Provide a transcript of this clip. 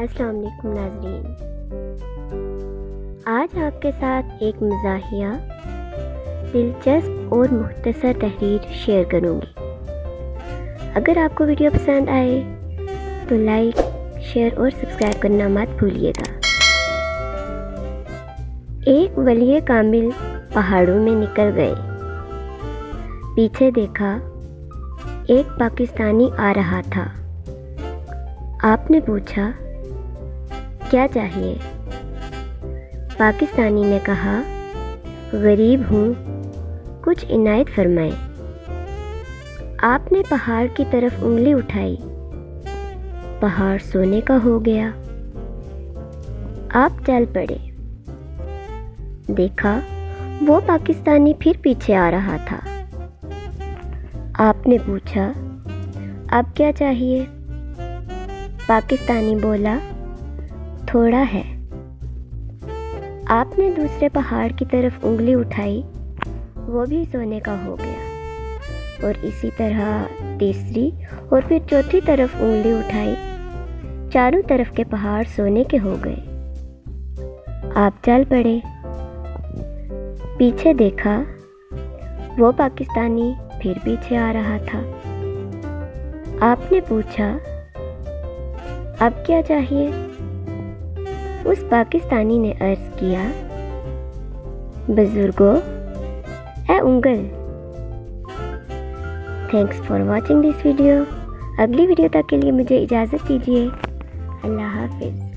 अस्सलाम वालेकुम नाज़रीन, आज आपके साथ एक मज़ाहिया, दिलचस्प और मुख्तसर तहरीर शेयर करूँगी। अगर आपको वीडियो पसंद आए तो लाइक, शेयर और सब्सक्राइब करना मत भूलिएगा। एक वली कामिल पहाड़ों में निकल गए। पीछे देखा, एक पाकिस्तानी आ रहा था। आपने पूछा, क्या चाहिए? पाकिस्तानी ने कहा, गरीब हूँ, कुछ इनायत फरमाएं। आपने पहाड़ की तरफ उंगली उठाई। पहाड़ सोने का हो गया। आप चल पड़े। देखा, वो पाकिस्तानी फिर पीछे आ रहा था। आपने पूछा, अब क्या चाहिए? पाकिस्तानी बोला, थोड़ा है। आपने दूसरे पहाड़ की तरफ उंगली उठाई, वो भी सोने का हो गया। और इसी तरह तीसरी और फिर चौथी तरफ उंगली उठाई, चारों तरफ के पहाड़ सोने के हो गए। आप चल पड़े। पीछे देखा, वो पाकिस्तानी फिर पीछे आ रहा था। आपने पूछा, अब क्या चाहिए? उस पाकिस्तानी ने अर्ज किया, बुजुर्गों, ए उंगल। Thanks for watching this video. अगली वीडियो तक के लिए मुझे इजाज़त दीजिए। अल्लाह हाफिज़।